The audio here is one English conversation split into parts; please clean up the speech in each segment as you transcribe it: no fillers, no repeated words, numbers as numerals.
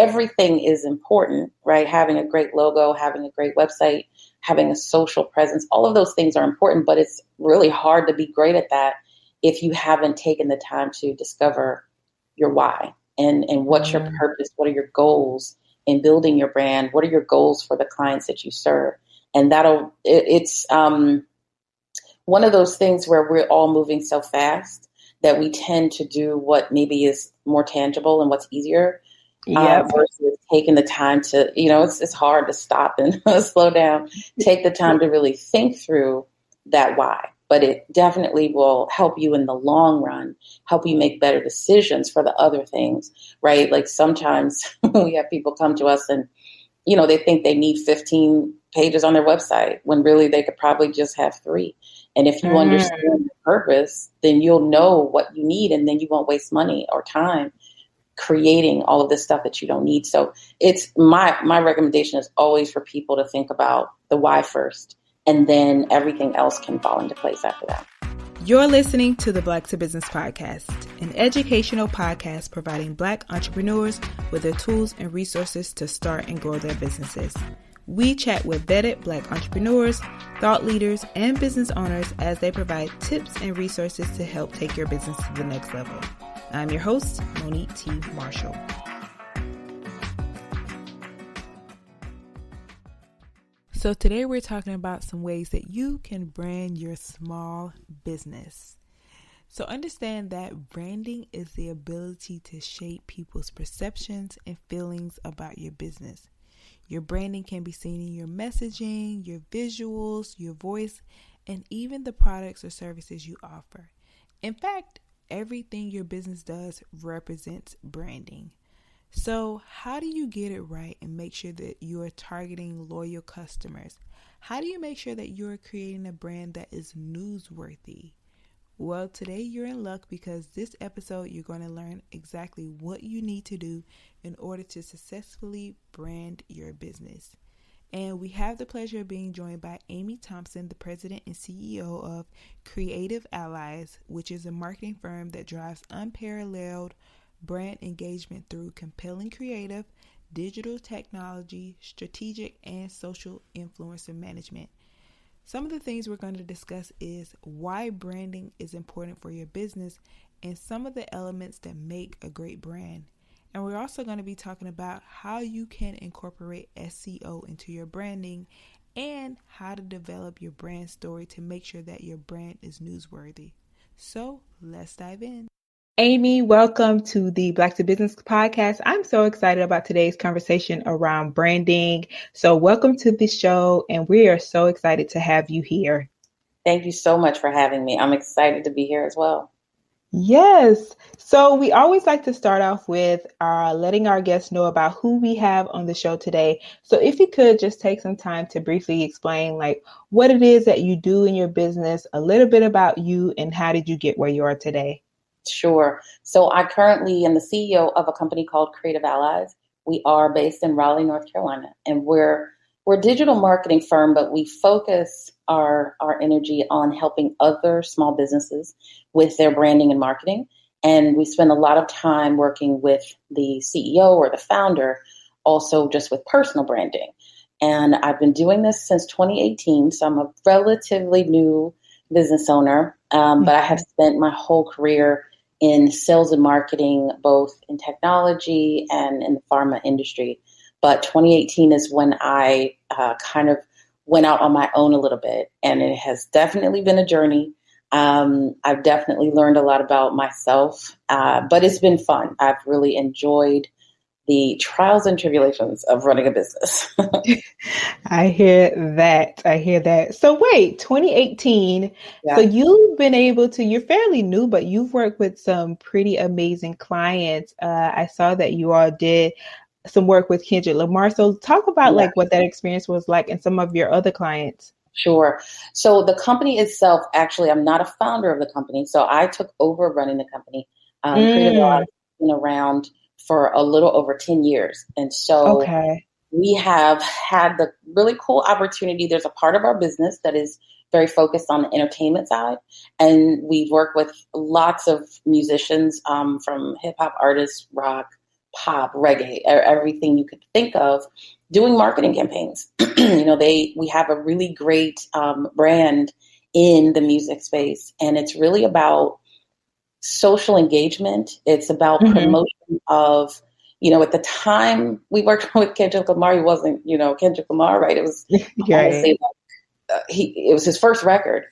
everything is important, right? Having a great logo, having a great website, having a social presence, all of those things are important, but it's really hard to be great at that if you haven't taken the time to discover your why and what's your purpose, what are your goals in building your brand, what are your goals for the clients that you serve. And it's one of those things where we're all moving so fast that we tend to do what maybe is more tangible and what's easier. Versus taking the time to, it's hard to stop and slow down, take the time to really think through that why. But it definitely will help you in the long run, help you make better decisions for the other things, right? Like sometimes we have people come to us and, they think they need 15 pages on their website when really they could probably just have 3. And if you understand the purpose, then you'll know what you need, and then you won't waste money or time creating all of this stuff that you don't need. So it's my recommendation is always for people to think about the why first, and then everything else can fall into place after that. You're listening to the Black to Business Podcast, an educational podcast providing Black entrepreneurs with the tools and resources to start and grow their businesses. We chat with vetted Black entrepreneurs, thought leaders, and business owners as they provide tips and resources to help take your business to the next level. I'm your host, Monique T. Marshall. So today we're talking about some ways that you can brand your small business. So understand that branding is the ability to shape people's perceptions and feelings about your business. Your branding can be seen in your messaging, your visuals, your voice, and even the products or services you offer. In fact, everything your business does represents branding. So how do you get it right and make sure that you are targeting loyal customers? How do you make sure that you're creating a brand that is newsworthy? Well, today you're in luck because this episode you're going to learn exactly what you need to do in order to successfully brand your business. And we have the pleasure of being joined by Amie Thompson, the president and CEO of Creative Allies, which is a marketing firm that drives unparalleled brand engagement through compelling creative, digital technology, strategic, and social influencer management. Some of the things we're going to discuss is why branding is important for your business and some of the elements that make a great brand. And we're also going to be talking about how you can incorporate SEO into your branding and how to develop your brand story to make sure that your brand is newsworthy. So let's dive in. Amie, welcome to the Black to Business podcast. I'm so excited about today's conversation around branding. So welcome to the show, and we are so excited to have you here. Thank you so much for having me. I'm excited to be here as well. Yes. So we always like to start off with letting our guests know about who we have on the show today. So if you could just take some time to briefly explain like what it is that you do in your business, a little bit about you, and how did you get where you are today? Sure. So I currently am the CEO of a company called Creative Allies. We are based in Raleigh, North Carolina, and we're a digital marketing firm, but we focus our energy on helping other small businesses with their branding and marketing. And we spend a lot of time working with the CEO or the founder, also just with personal branding. And I've been doing this since 2018, so I'm a relatively new business owner, but I have spent my whole career in sales and marketing, both in technology and in the pharma industry. But 2018 is when I kind of went out on my own a little bit, and it has definitely been a journey. I've definitely learned a lot about myself, but it's been fun. I've really enjoyed the trials and tribulations of running a business. I hear that. So wait, 2018. Yeah. So you've been able to, you're fairly new, but you've worked with some pretty amazing clients. I saw that you all did some work with Kendrick Lamar. So talk about like what that experience was like and some of your other clients. Sure. So the company itself, actually, I'm not a founder of the company. So I took over running the company. Creative Allies has been around for a little over 10 years. And so we have had the really cool opportunity. There's a part of our business that is very focused on the entertainment side. And we've worked with lots of musicians, from hip hop artists, rock, pop, reggae, everything you could think of, doing marketing campaigns. We have a really great brand in the music space, and it's really about social engagement. It's about promotion of, at the time we worked with Kendrick Lamar, he wasn't, Kendrick Lamar, right? It was honestly, it was his first record.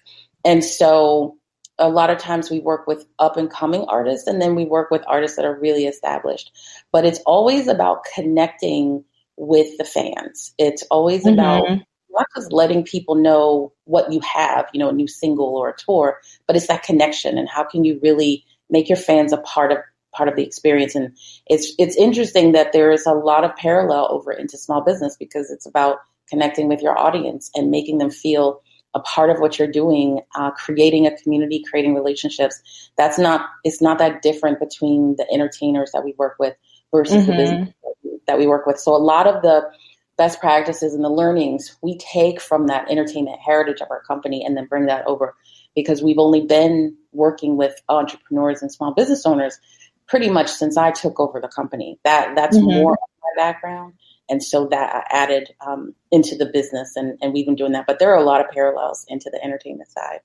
And so a lot of times we work with up and coming artists, and then we work with artists that are really established. But it's always about connecting with the fans. It's always about not just letting people know what you have, a new single or a tour, but it's that connection, and how can you really make your fans a part of the experience. And it's interesting that there is a lot of parallel over into small business, because it's about connecting with your audience and making them feel a part of what you're doing, creating a community, creating relationships. It's not that different between the entertainers that we work with versus the business that we work with. So a lot of the best practices and the learnings we take from that entertainment heritage of our company, and then bring that over, because we've only been working with entrepreneurs and small business owners pretty much since I took over the company. That's more of my background. And so that I added into the business, and we've been doing that. But there are a lot of parallels into the entertainment side.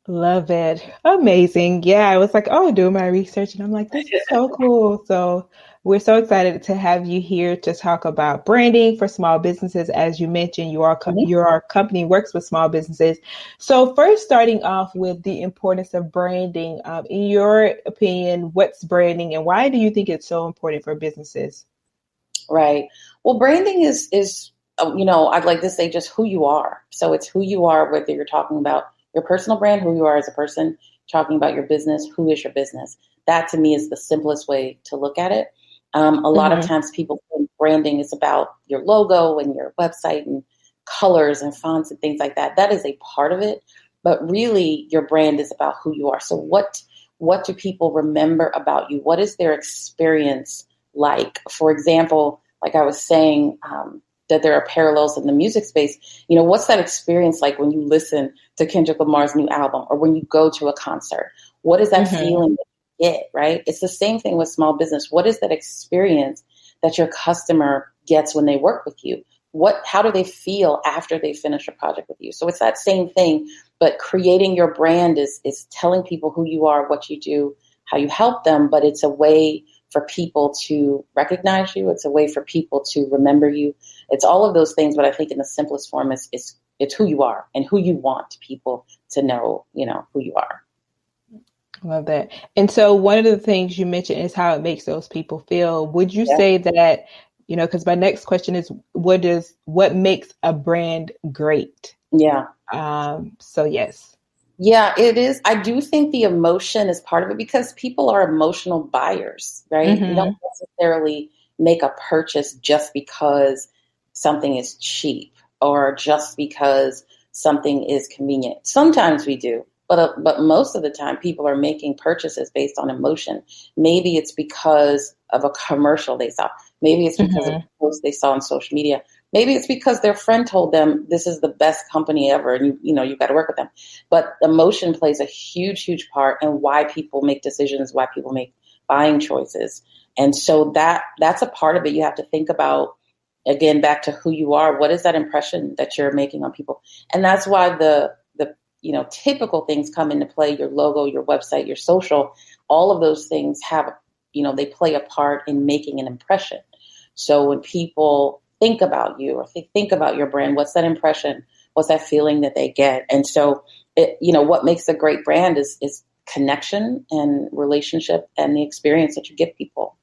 Love it. Amazing. Yeah, I was like, doing my research, and I'm like, this is so cool. So we're so excited to have you here to talk about branding for small businesses. As you mentioned, your company works with small businesses. So first, starting off with the importance of branding. In your opinion, what's branding, and why do you think it's so important for businesses? Right. Well, branding is I'd like to say just who you are. So it's who you are, whether you're talking about your personal brand, who you are as a person, talking about your business, who is your business. That to me is the simplest way to look at it. A lot of times people think branding is about your logo and your website and colors and fonts and things like that. That is a part of it. But really, your brand is about who you are. So what do people remember about you? What is their experience like? For example, like I was saying, that there are parallels in the music space. What's that experience like when you listen to Kendrick Lamar's new album, or when you go to a concert? What is that feeling that you get, right? It's the same thing with small business. What is that experience that your customer gets when they work with you? How do they feel after they finish a project with you? So it's that same thing, but creating your brand is telling people who you are, what you do, how you help them, but it's a way for people to recognize you. It's a way for people to remember you. It's all of those things, but I think in the simplest form is it's who you are and who you want people to know, who you are. Love that. And so one of the things you mentioned is how it makes those people feel. Would you say that, because my next question is, what makes a brand great? Yeah. So yes. Yeah, it is. I do think the emotion is part of it, because people are emotional buyers, right? You don't necessarily make a purchase just because something is cheap or just because something is convenient. Sometimes we do, but most of the time people are making purchases based on emotion. Maybe it's because of a commercial they saw. Maybe it's because of a post they saw on social media. Maybe it's because their friend told them this is the best company ever, and you've got to work with them. But emotion plays a huge, huge part in why people make decisions, why people make buying choices. And so that's a part of it. You have to think about, again, back to who you are. What is that impression that you're making on people? And that's why the typical things come into play: your logo, your website, your social. All of those things have, they play a part in making an impression. So when people think about you, or if they think about your brand, what's that impression? What's that feeling that they get? And so, what makes a great brand is connection and relationship and the experience that you give people.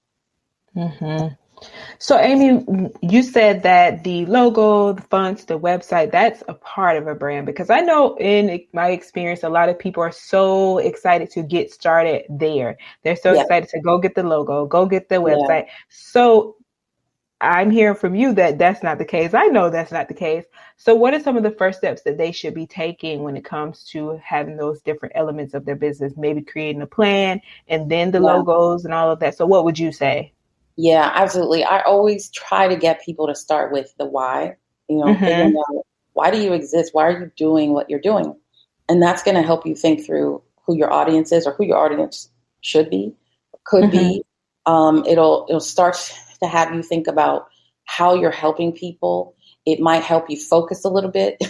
So Amie, you said that the logo, the fonts, the website, that's a part of a brand, because I know in my experience, a lot of people are so excited to get started there. They're so excited to go get the logo, go get the website. So I'm hearing from you that that's not the case. I know that's not the case. So what are some of the first steps that they should be taking when it comes to having those different elements of their business, maybe creating a plan and then the logos and all of that? So what would you say? Yeah, absolutely. I always try to get people to start with the why, figuring out, why do you exist? Why are you doing what you're doing? And that's going to help you think through who your audience is, or who your audience should be, could be. It'll start to have you think about how you're helping people. It might help you focus a little bit.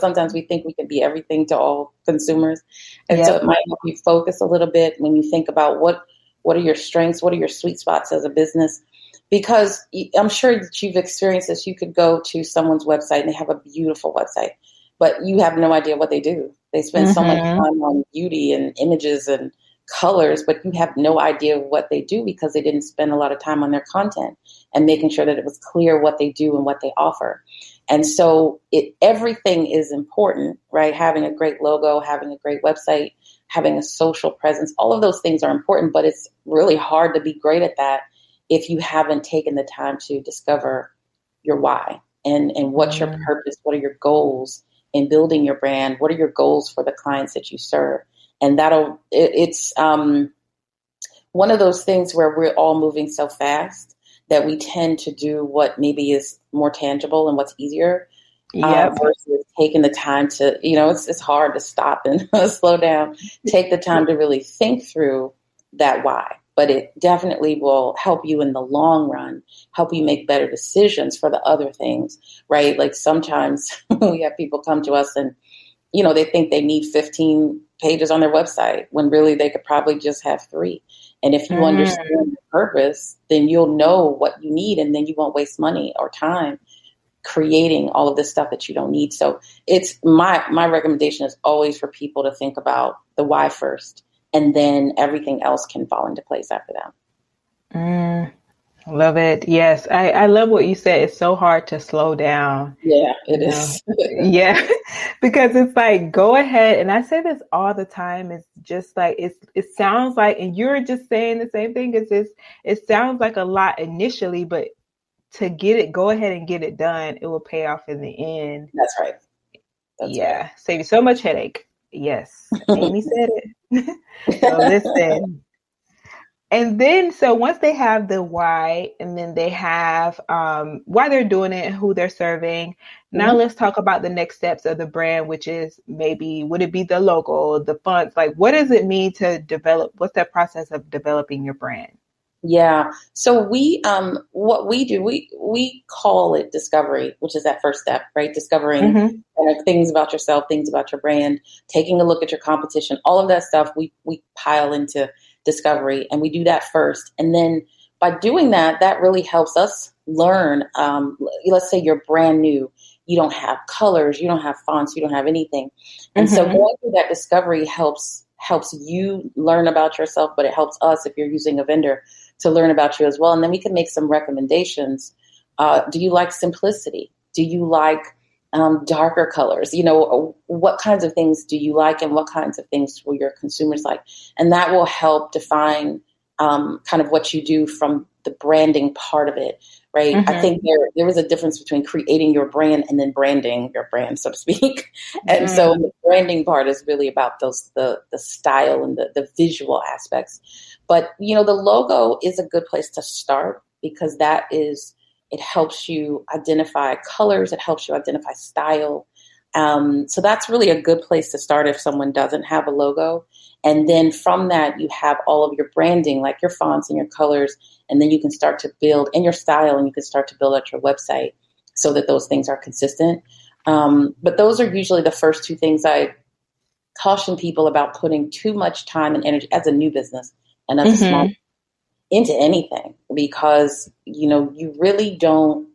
Sometimes we think we can be everything to all consumers. And so Yep. it might help you focus a little bit when you think about what are your strengths, what are your sweet spots as a business. Because I'm sure that you've experienced this. You could go to someone's website and they have a beautiful website, but you have no idea what they do. They spend so much time on beauty and images and colors, but you have no idea what they do because they didn't spend a lot of time on their content and making sure that it was clear what they do and what they offer. And so everything is important, right? Having a great logo, having a great website, having a social presence, all of those things are important, but it's really hard to be great at that if you haven't taken the time to discover your why and what's your purpose, what are your goals in building your brand, what are your goals for the clients that you serve. And it's one of those things where we're all moving so fast that we tend to do what maybe is more tangible and what's easier. Versus taking the time to, it's hard to stop and slow down, take the time to really think through that why. But it definitely will help you in the long run, help you make better decisions for the other things, right? Like sometimes we have people come to us and, they think they need 15 pages on their website when really they could probably just have 3. And if you understand the purpose, then you'll know what you need and then you won't waste money or time creating all of this stuff that you don't need. So it's my recommendation is always for people to think about the why first, and then everything else can fall into place after that. Love it. Yes. I love what you said. It's so hard to slow down. Yeah, it is. Yeah. Because it's like, go ahead. And I say this all the time. It's just like, it sounds like, and you're just saying the same thing as this. It sounds like a lot initially, but to go ahead and get it done, it will pay off in the end. That's right. That's right. Save you so much headache. Yes. Amie said it. So listen. And then, so once they have the why, and then they have why they're doing it and who they're serving. Now let's talk about the next steps of the brand, which is would it be the logo, the fonts? Like, what does it mean to develop? What's that process of developing your brand? Yeah. So what we do, we call it discovery, which is that first step, right? Discovering things about yourself, things about your brand, taking a look at your competition, all of that stuff we pile into discovery, and we do that first. And then by doing that, that really helps us learn. Let's say you're brand new, you don't have colors, you don't have fonts, you don't have anything. And so going through that discovery helps you learn about yourself, but it helps us, if you're using a vendor, to learn about you as well. And then we can make some recommendations. Do you like simplicity? Do you like darker colors? What kinds of things do you like, and what kinds of things will your consumers like? And that will help define kind of what you do from the branding part of it, right? I think there was a difference between creating your brand and then branding your brand, so to speak. And so the branding part is really about the style and the visual aspects. But, the logo is a good place to start, because it helps you identify colors. It helps you identify style. So that's really a good place to start if someone doesn't have a logo. And then from that, you have all of your branding, like your fonts and your colors. And then you can start to build in your style, and you can start to build out your website so that those things are consistent. But those are usually the first 2 things I caution people about putting too much time and energy as a new business and as a small into anything, because, you really don't,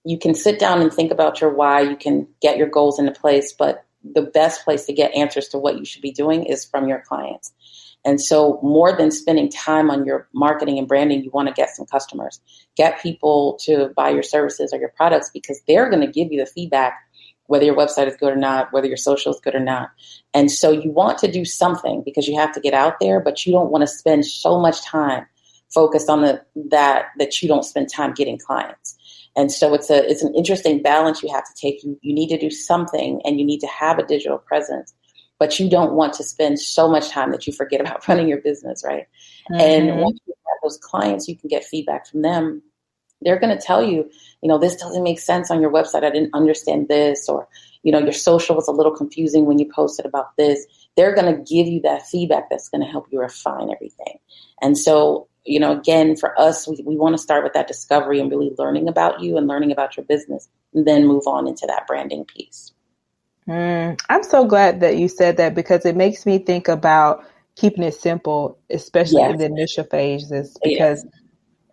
you can sit down and think about your why, you can get your goals into place, but the best place to get answers to what you should be doing is from your clients. And so more than spending time on your marketing and branding, you want to get some customers, get people to buy your services or your products, because they're going to give you the feedback, whether your website is good or not, whether your social is good or not. And so you want to do something, because you have to get out there, but you don't want to spend so much time focused on that you don't spend time getting clients. And so it's an interesting balance you have to take. You need to do something, and you need to have a digital presence, but you don't want to spend so much time that you forget about running your business, right? And once you have those clients, you can get feedback from them. They're going to tell you, this doesn't make sense on your website. I didn't understand this, or, your social was a little confusing when you posted about this. They're going to give you that feedback that's going to help you refine everything. And so again, for us, we want to start with that discovery and really learning about you and learning about your business, and then move on into that branding piece. I'm so glad that you said that, because it makes me think about keeping it simple, especially in Yes. the initial phases, because Yes.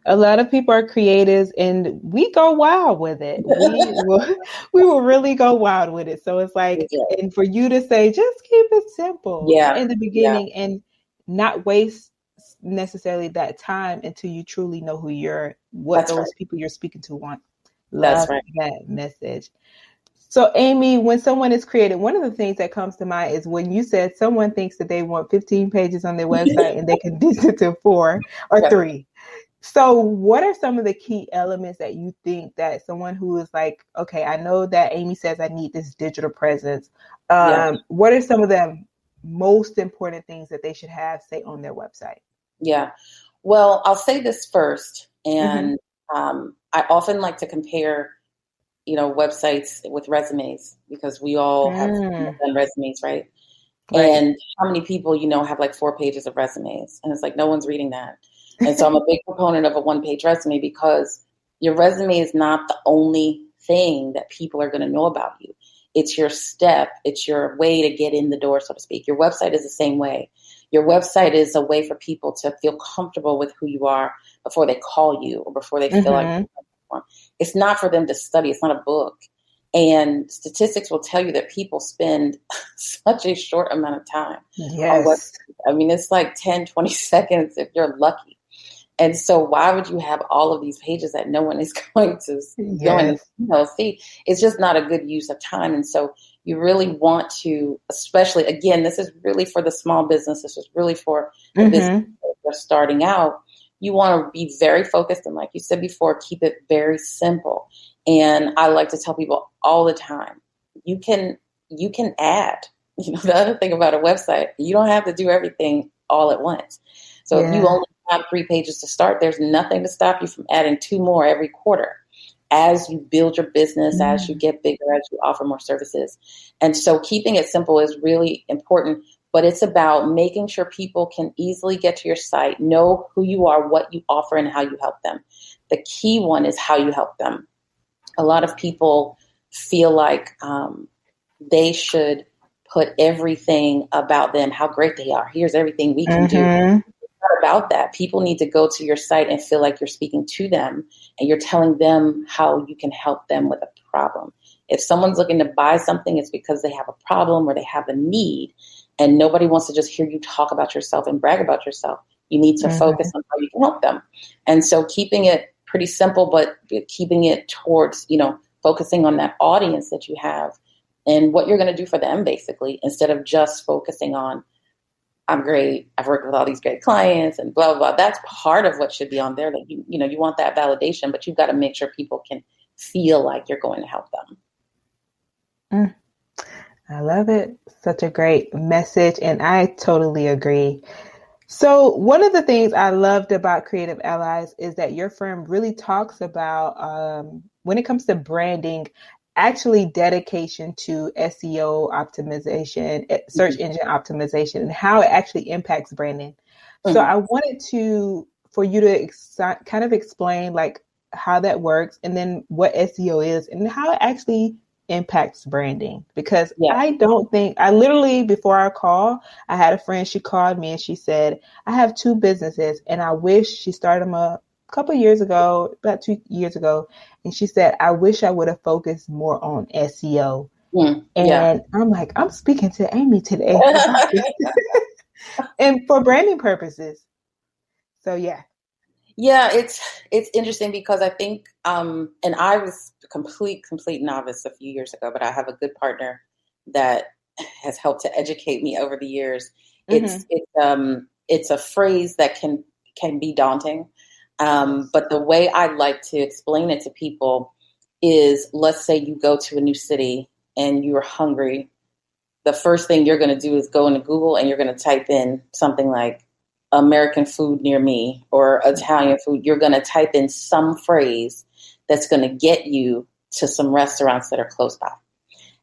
a lot of people are creatives and we go wild with it. We will really go wild with it. So it's like, Yeah. and for you to say, just keep it simple Yeah. in the Yeah. beginning and not waste necessarily that time until you truly know what That's right. those people you're speaking to want. That's Love right. that message. So, Amie, when someone is creative, one of the things that comes to mind is when you said someone thinks that they want 15 pages on their website and they condense it to 4 or Yeah. 3. So what are some of the key elements that you think that someone who is like, okay, I know that Amie says I need this digital presence. Yeah. What are some of the most important things that they should have, say, on their website? Yeah. Well, I'll say this first. Mm-hmm. And I often like to compare, websites with resumes, because we all have done resumes, right? Right. And how many people, have like 4 pages of resumes? And it's like, no one's reading that. And so I'm a big proponent of a 1-page resume, because your resume is not the only thing that people are going to know about you. It's your step. It's your way to get in the door, so to speak. Your website is the same way. Your website is a way for people to feel comfortable with who you are before they call you or before they feel like it's not for them to study. It's not a book. And statistics will tell you that people spend such a short amount of time on Yes. websites. I mean, it's like 10, 20 seconds if you're lucky. And so why would you have all of these pages that no one is going to Yes. see? It's just not a good use of time. And so you really want to, especially, again, this is really for the small business. This is really for the business that are starting out. You want to be very focused. And like you said before, keep it very simple. And I like to tell people all the time, you can add. The other thing about a website, you don't have to do everything all at once. So if you only have 3 pages to start, there's nothing to stop you from adding 2 more every quarter as you build your business, as you get bigger, as you offer more services. And so keeping it simple is really important, but it's about making sure people can easily get to your site, know who you are, what you offer, and how you help them. The key one is how you help them. A lot of people feel like they should put everything about them, how great they are. Here's everything we can do. It's not about that. People need to go to your site and feel like you're speaking to them and you're telling them how you can help them with a problem. If someone's looking to buy something, it's because they have a problem or they have a need, and nobody wants to just hear you talk about yourself and brag about yourself. You need to focus on how you can help them. And so keeping it pretty simple, but keeping it towards, focusing on that audience that you have and what you're going to do for them, basically, instead of just focusing on, I'm great, I've worked with all these great clients and blah, blah, blah. That's part of what should be on there. That you want that validation, but you've got to make sure people can feel like you're going to help them. I love it. Such a great message. And I totally agree. So one of the things I loved about Creative Allies is that your firm really talks about, when it comes to branding, actually dedication to SEO optimization, search engine optimization, and how it actually impacts branding. So I wanted for you to kind of explain like how that works, and then what SEO is and how it actually impacts branding, because I don't think before our call, I had a friend, she called me and she said, I have 2 businesses and I wish she started them a couple of years ago, about 2 years ago. And she said, I wish I would have focused more on SEO. And I'm like, I'm speaking to Amie today about this and for branding purposes. So yeah. Yeah, it's interesting because I think, and I was a complete novice a few years ago, but I have a good partner that has helped to educate me over the years. It's a phrase that can be daunting, but the way I like to explain it to people is, let's say you go to a new city and you're hungry. The first thing you're going to do is go into Google and you're going to type in something like American food near me or Italian food. You're going to type in some phrase that's going to get you to some restaurants that are close by.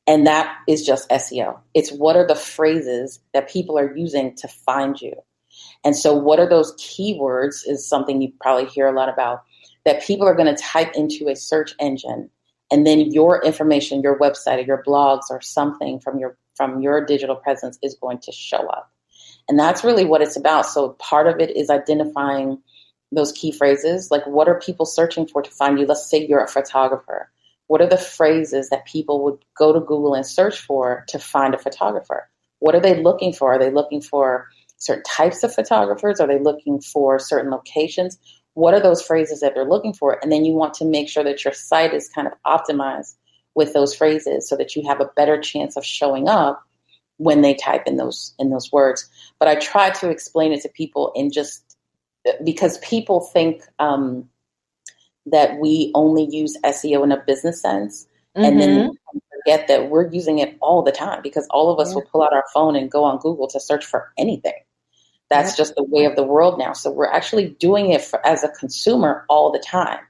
And that is just SEO. It's what are the phrases that people are using to find you. And so what are those keywords is something you probably hear a lot about that people are going to type into a search engine. And then your information, your website or your blogs or something from your digital presence is going to show up. And that's really what it's about. So part of it is identifying those key phrases. Like, what are people searching for to find you? Let's say you're a photographer. What are the phrases that people would go to Google and search for to find a photographer? What are they looking for? Are they looking for certain types of photographers? Are they looking for certain locations? What are those phrases that they're looking for? And then you want to make sure that your site is kind of optimized with those phrases so that you have a better chance of showing up when they type in those words. But I try to explain it to people in just because people think that we only use SEO in a business sense. Mm-hmm. And then forget that we're using it all the time because all of us will pull out our phone and go on Google to search for anything. That's just the way of the world now. So we're actually doing it as a consumer all the time.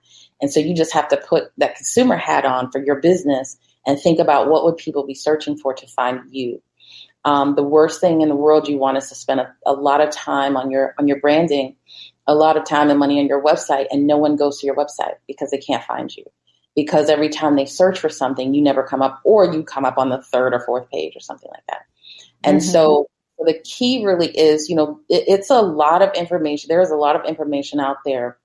And so you just have to put that consumer hat on for your business and think about what would people be searching for to find you. The worst thing in the world you want is to spend a lot of time on your branding, a lot of time and money on your website, and no one goes to your website because they can't find you. Because every time they search for something, you never come up, or you come up on the third or fourth page or something like that. And so the key really is, it's a lot of information. There is a lot of information out there.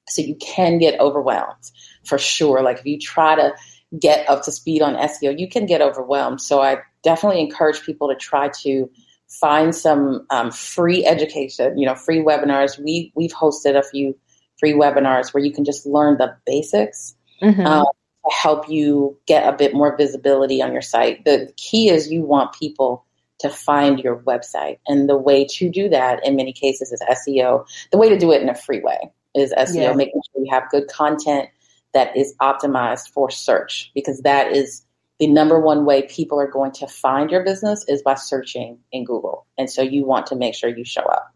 So you can get overwhelmed for sure. Like if you try to get up to speed on SEO, you can get overwhelmed. So I definitely encourage people to try to find some free education, free webinars. We've hosted a few free webinars where you can just learn the basics to help you get a bit more visibility on your site. The key is you want people to find your website. And the way to do that in many cases is SEO. The way to do it in a free way is SEO, making sure you have good content that is optimized for search, because that is the number one way people are going to find your business is by searching in Google. And so you want to make sure you show up.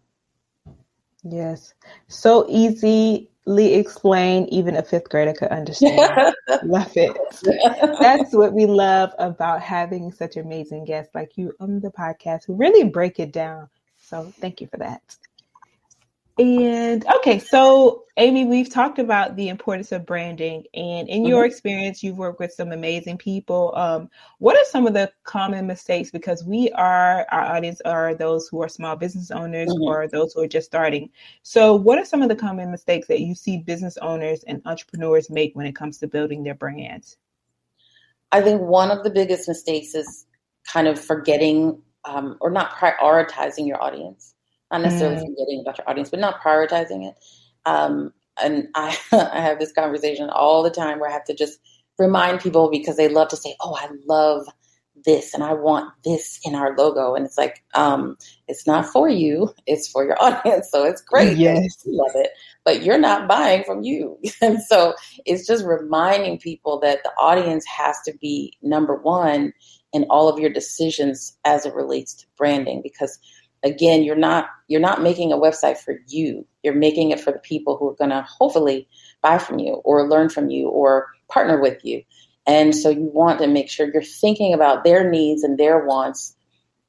Yes. So easily explained, even a fifth grader could understand. Love it. That's what we love about having such amazing guests like you on the podcast who really break it down. So thank you for that. And okay, so Amie, we've talked about the importance of branding, and in your experience, you've worked with some amazing people. What are some of the common mistakes? Because our audience are those who are small business owners or those who are just starting. So what are some of the common mistakes that you see business owners and entrepreneurs make when it comes to building their brands? I think one of the biggest mistakes is kind of forgetting or not prioritizing your audience. Not necessarily forgetting about your audience, but not prioritizing it. And I have this conversation all the time where I have to just remind people because they love to say, oh, I love this and I want this in our logo. And it's like, it's not for you, it's for your audience. So it's great. Yes. You love it, but you're not buying from you. And so it's just reminding people that the audience has to be number one in all of your decisions as it relates to branding, because again, you're not making a website for you. You're making it for the people who are going to hopefully buy from you or learn from you or partner with you. And so you want to make sure you're thinking about their needs and their wants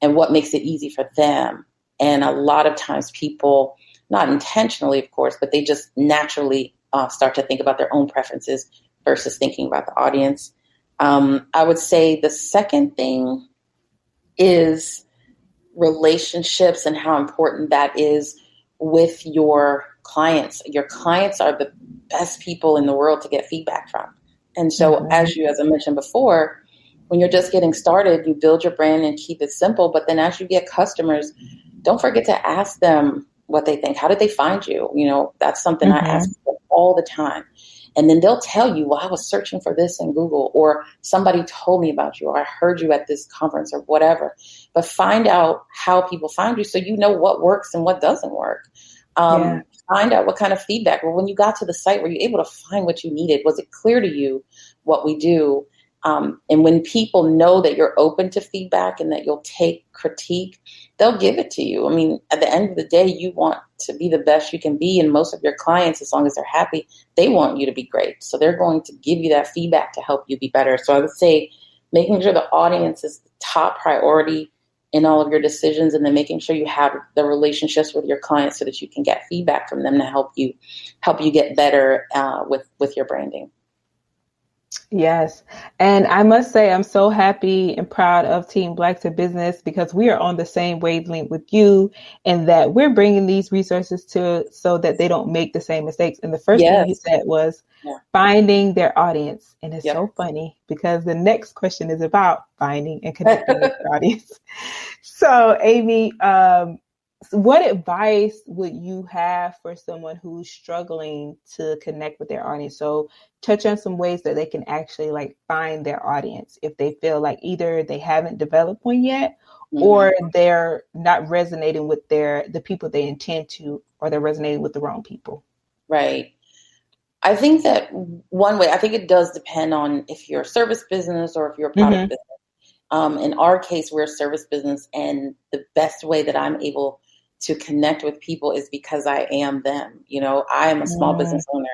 and what makes it easy for them. And a lot of times people, not intentionally, of course, but they just naturally start to think about their own preferences versus thinking about the audience. I would say the second thing is relationships and how important that is with your clients. Your clients are the best people in the world to get feedback from. And so as I mentioned before, when you're just getting started, you build your brand and keep it simple. But then as you get customers, don't forget to ask them what they think. How did they find you? That's something I ask them all the time. And then they'll tell you, well, I was searching for this in Google, or somebody told me about you, or I heard you at this conference or whatever. But find out how people find you so you know what works and what doesn't work. Find out what kind of feedback. Well, when you got to the site, were you able to find what you needed? Was it clear to you what we do? And when people know that you're open to feedback and that you'll take critique, they'll give it to you. I mean, at the end of the day, you want to be the best you can be. And most of your clients, as long as they're happy, they want you to be great. So they're going to give you that feedback to help you be better. So I would say making sure the audience is the top priority in all of your decisions, and then making sure you have the relationships with your clients so that you can get feedback from them to help you get better with your branding. Yes. And I must say, I'm so happy and proud of Team Black to Business because we are on the same wavelength with you and that we're bringing these resources to so that they don't make the same mistakes. And the first thing you Yes. said was Yeah. finding their audience. And it's Yep. so funny because the next question is about finding and connecting with your audience. So, Amie, what advice would you have for someone who's struggling to connect with their audience? So touch on some ways that they can actually like find their audience if they feel like either they haven't developed one yet or they're not resonating with the people they intend to, or they're resonating with the wrong people. Right. I think that one way, I think it does depend on if you're a service business or if you're a product business. In our case, we're a service business, and the best way that I'm able to connect with people is because I am them. You know, I am a small business owner,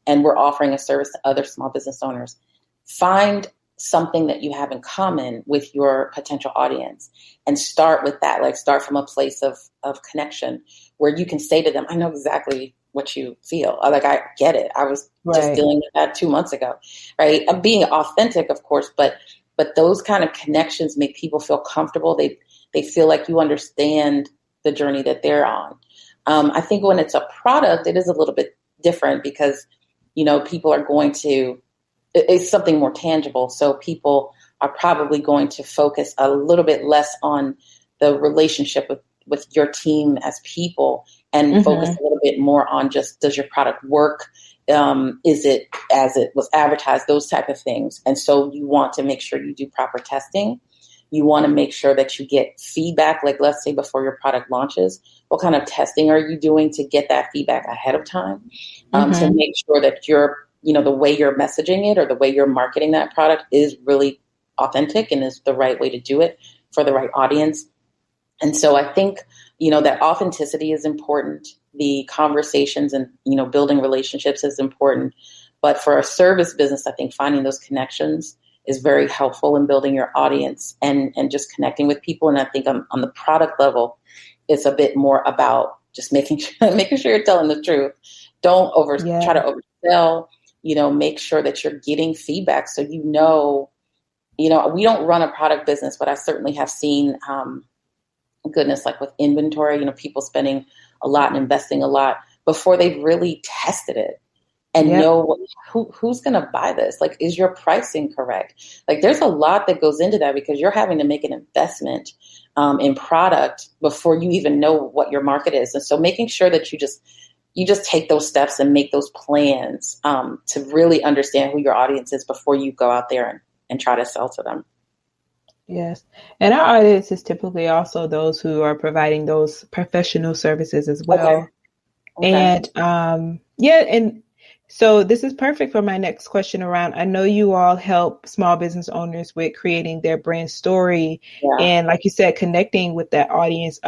and we're offering a service to other small business owners. Find something that you have in common with your potential audience and start with that. Like, start from a place of connection where you can say to them, I know exactly what you feel. Like, I get it. I was just dealing with that 2 months ago, right? I'm being authentic, of course, but those kind of connections make people feel comfortable. They feel like you understand the journey that they're on. I think when it's a product, it is a little bit different because, you know, people are going to, it's something more tangible. So people are probably going to focus a little bit less on the relationship with your team as people and focus a little bit more on just, does your product work? Is it as it was advertised, those type of things. And so you want to make sure you do proper testing. You want to make sure that you get feedback, like let's say before your product launches, what kind of testing are you doing to get that feedback ahead of time? To make sure that the way you're messaging it or the way you're marketing that product is really authentic and is the right way to do it for the right audience. And so I think, that authenticity is important. The conversations and, building relationships is important. But for a service business, I think finding those connections is very helpful in building your audience and just connecting with people. And I think on the product level, it's a bit more about just making sure you're telling the truth. Don't try to oversell, make sure that you're getting feedback. So, we don't run a product business, but I certainly have seen, like with inventory, people spending a lot and investing a lot before they've really tested it. And know who's going to buy this? Like, is your pricing correct? Like, there's a lot that goes into that because you're having to make an investment in product before you even know what your market is. And so making sure that you just take those steps and make those plans to really understand who your audience is before you go out there and try to sell to them. Yes. And our audience is typically also those who are providing those professional services as well. Okay. And and so this is perfect for my next question around. I know you all help small business owners with creating their brand story and, like you said, connecting with that audience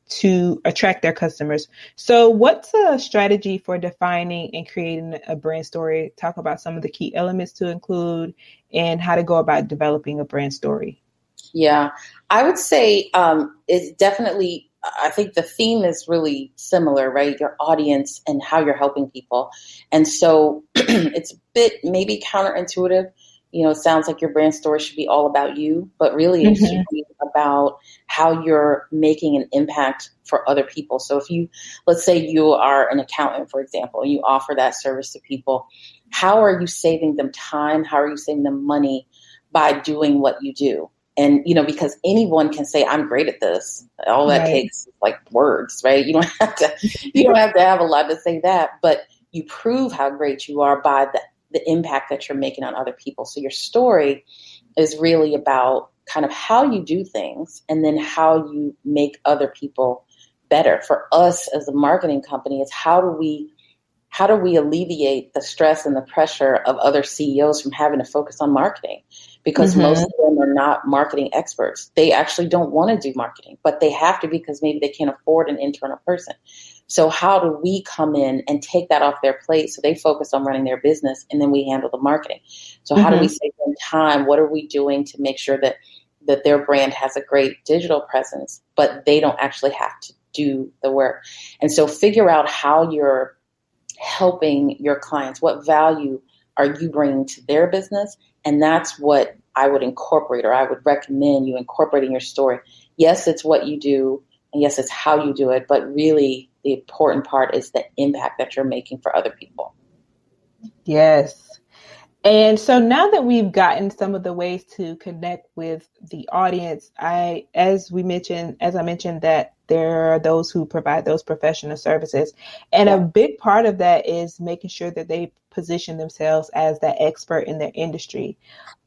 to attract their customers. So what's a strategy for defining and creating a brand story? Talk about some of the key elements to include and how to go about developing a brand story. Yeah, I would say it's definitely, I think the theme is really similar, right? Your audience and how you're helping people. And so it's a bit maybe counterintuitive. It sounds like your brand story should be all about you, but really it should be about how you're making an impact for other people. So let's say you are an accountant, for example, and you offer that service to people. How are you saving them time? How are you saving them money by doing what you do? And, because anyone can say, I'm great at this. All that takes is like words, right? You don't have to have a lot to say that, but you prove how great you are by the impact that you're making on other people. So your story is really about kind of how you do things and then how you make other people better. For us as a marketing company, it's how do we alleviate the stress and the pressure of other CEOs from having to focus on marketing? Because most of them are not marketing experts. They actually don't want to do marketing, but they have to because maybe they can't afford an internal person. So how do we come in and take that off their plate so they focus on running their business and then we handle the marketing? So how do we save them time? What are we doing to make sure that that their brand has a great digital presence, but they don't actually have to do the work. And so figure out how you're helping your clients. What value are you bringing to their business? And that's what I would incorporate, or I would recommend you incorporating your story. Yes, it's what you do, and yes, it's how you do it, but really the important part is the impact that you're making for other people. Yes. And so now that we've gotten some of the ways to connect with the audience, as I mentioned, that there are those who provide those professional services. And a big part of that is making sure that they position themselves as the expert in their industry.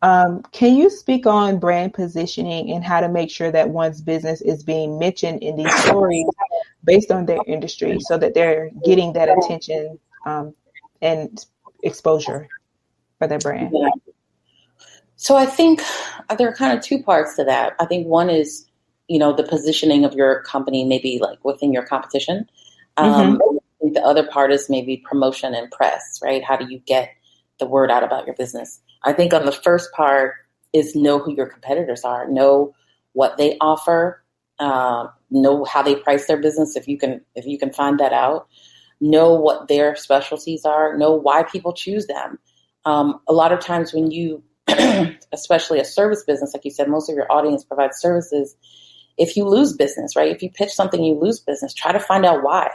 Can you speak on brand positioning and how to make sure that one's business is being mentioned in these stories based on their industry so that they're getting that attention and exposure for their brand? Yeah. So I think there are kind of two parts to that. I think one is, the positioning of your company, maybe like within your competition. I think the other part is maybe promotion and press, right? How do you get the word out about your business? I think on the first part is know who your competitors are, know what they offer, know how they price their business. If you can find that out, know what their specialties are, know why people choose them. A lot of times when you, especially a service business, like you said, most of your audience provides services. If you lose business, right? If you pitch something, you lose business, try to find out why.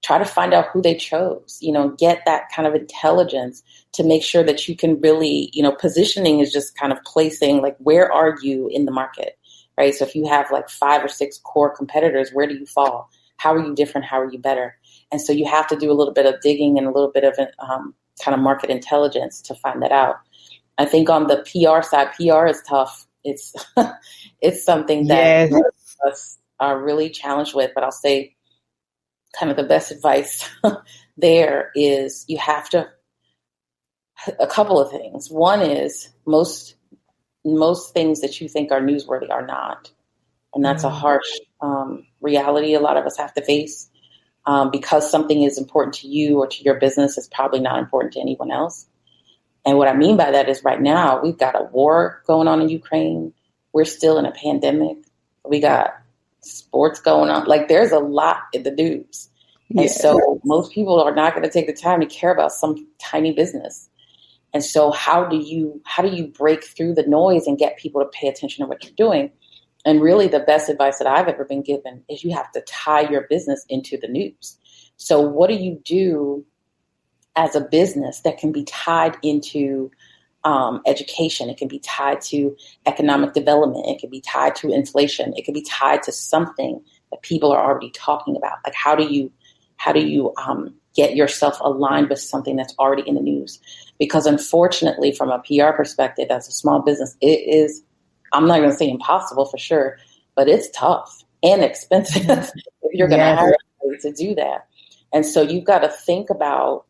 Try to find out who they chose, get that kind of intelligence to make sure that you can really, positioning is just kind of placing, like, where are you in the market, right? So if you have like 5 or 6 core competitors, where do you fall? How are you different? How are you better? And so you have to do a little bit of digging and a little bit of kind of market intelligence to find that out. I think on the PR side, PR is tough. It's it's something that most of us are really challenged with. But I'll say kind of the best advice there is you have to, a couple of things. One is most things that you think are newsworthy are not. And that's a harsh reality a lot of us have to face. Because something is important to you or to your business, it's probably not important to anyone else. And what I mean by that is right now we've got a war going on in Ukraine. We're still in a pandemic. We got sports going on. Like, there's a lot in the news. And so most people are not going to take the time to care about some tiny business. And so how do you break through the noise and get people to pay attention to what you're doing? And really the best advice that I've ever been given is you have to tie your business into the news. So what do you do as a business that can be tied into education? It can be tied to economic development. It can be tied to inflation. It can be tied to something that people are already talking about. Like, how do you get yourself aligned with something that's already in the news? Because unfortunately, from a PR perspective, as a small business, it is, I'm not going to say impossible for sure, but it's tough and expensive if you're going to hire somebody to do that. And so you've got to think about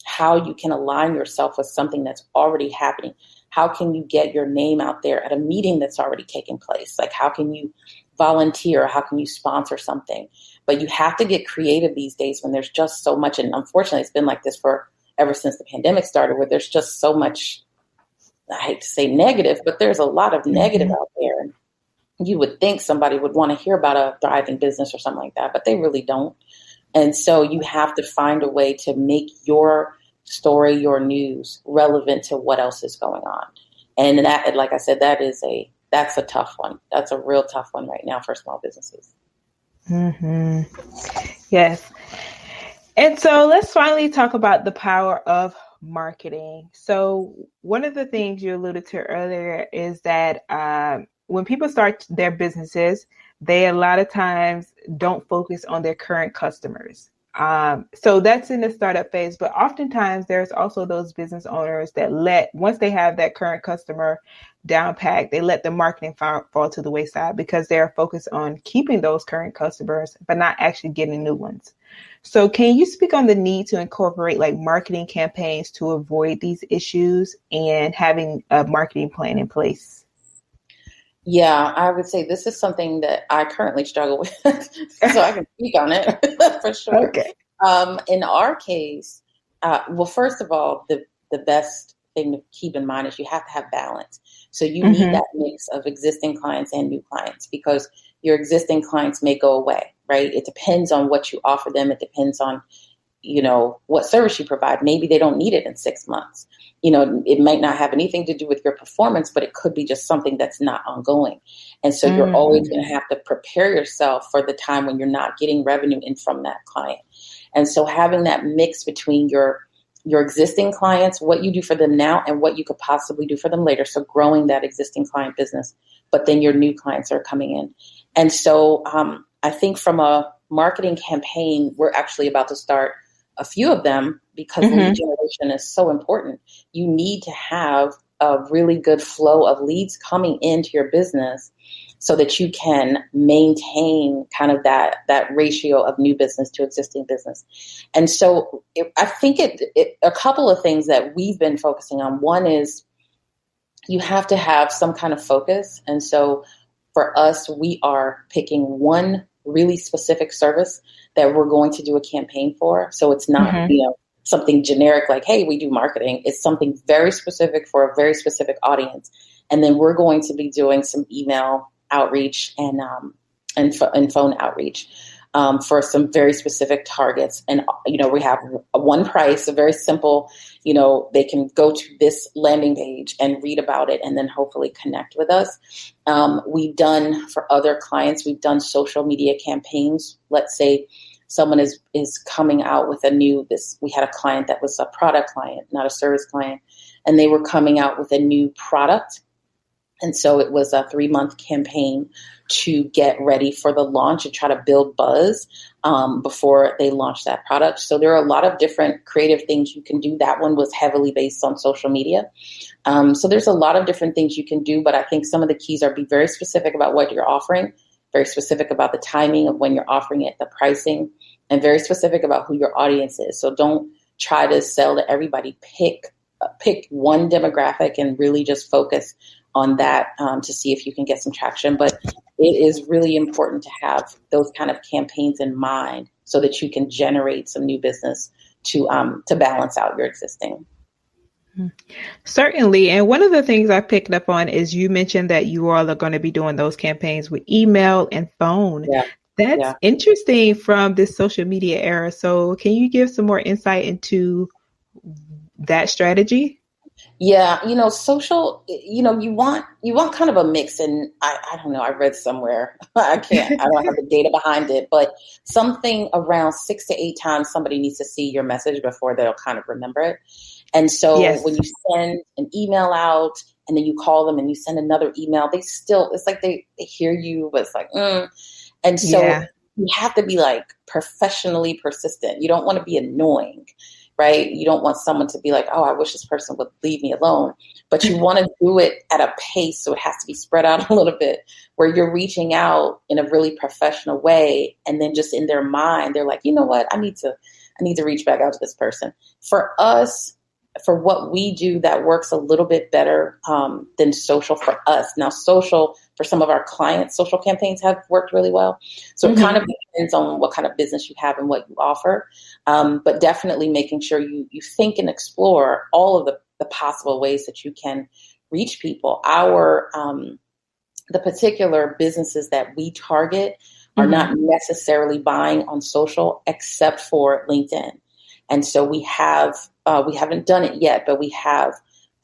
how you can align yourself with something that's already happening. How can you get your name out there at a meeting that's already taken place? Like, how can you volunteer? How can you sponsor something? But you have to get creative these days when there's just so much. And unfortunately, it's been like this for ever since the pandemic started, where there's just so much, I hate to say negative, but there's a lot of negative out there. You would think somebody would want to hear about a thriving business or something like that, but they really don't. And so you have to find a way to make your story, your news, relevant to what else is going on. And that, like I said, that's a tough one. That's a real tough one right now for small businesses. Mm-hmm. Yes. And so let's finally talk about the power of marketing. So one of the things you alluded to earlier is that when people start their businesses, they a lot of times don't focus on their current customers. So that's in the startup phase, but oftentimes there's also those business owners that once they have that current customer down packed, they let the marketing fall to the wayside because they're focused on keeping those current customers, but not actually getting new ones. So can you speak on the need to incorporate like marketing campaigns to avoid these issues and having a marketing plan in place? Yeah, I would say this is something that I currently struggle with, so I can speak on it for sure. Okay. In our case, well, first of all, the best thing to keep in mind is you have to have balance. So you need that mix of existing clients and new clients, because your existing clients may go away, right? It depends on what you offer them. It depends on, what service you provide. Maybe they don't need it in 6 months. It might not have anything to do with your performance, but it could be just something that's not ongoing. And so you're always going to have to prepare yourself for the time when you're not getting revenue in from that client. And so having that mix between your existing clients, what you do for them now, and what you could possibly do for them later. So growing that existing client business, but then your new clients are coming in. And so I think from a marketing campaign, we're actually about to start a few of them, because lead generation is so important. You need to have a really good flow of leads coming into your business so that you can maintain kind of that ratio of new business to existing business. And so I think a couple of things that we've been focusing on. One is you have to have some kind of focus. And so for us, we are picking one really specific service that we're going to do a campaign for. So it's not, something generic like, hey, we do marketing. It's something very specific for a very specific audience. And then we're going to be doing some email outreach and phone outreach for some very specific targets. And, we have one price, a very simple, they can go to this landing page and read about it and then hopefully connect with us. We've done for other clients, we've done social media campaigns. Let's say someone is coming out with we had a client that was a product client, not a service client, and they were coming out with a new product. And so it was a 3-month campaign to get ready for the launch and try to build buzz before they launch that product. So there are a lot of different creative things you can do. That one was heavily based on social media. So there's a lot of different things you can do, but I think some of the keys are be very specific about what you're offering, very specific about the timing of when you're offering it, the pricing, and very specific about who your audience is. So don't try to sell to everybody. Pick one demographic and really just focus on that to see if you can get some traction. But it is really important to have those kind of campaigns in mind so that you can generate some new business to balance out your existing. Certainly. And one of the things I picked up on is you mentioned that you all are going to be doing those campaigns with email and phone. Yeah. That's interesting from this social media era. So can you give some more insight into that strategy? Yeah, social, you want kind of a mix. And I don't know, I read somewhere, I don't have the data behind it, but something around 6 to 8 times somebody needs to see your message before they'll kind of remember it. And so when you send an email out and then you call them and you send another email, it's like they hear you, but it's like, And so you have to be like professionally persistent. You don't want to be annoying, right? You don't want someone to be like, oh, I wish this person would leave me alone. But you want to do it at a pace, so it has to be spread out a little bit, where you're reaching out in a really professional way. And then just in their mind, they're like, you know what? I need to reach back out to this person. For us, for what we do, that works a little bit better than social for us. Now, social for some of our clients, social campaigns have worked really well. So it kind of depends on what kind of business you have and what you offer. But definitely making sure you think and explore all of the possible ways that you can reach people. The particular businesses that we target are not necessarily buying on social except for LinkedIn. And so we haven't done it yet, but we have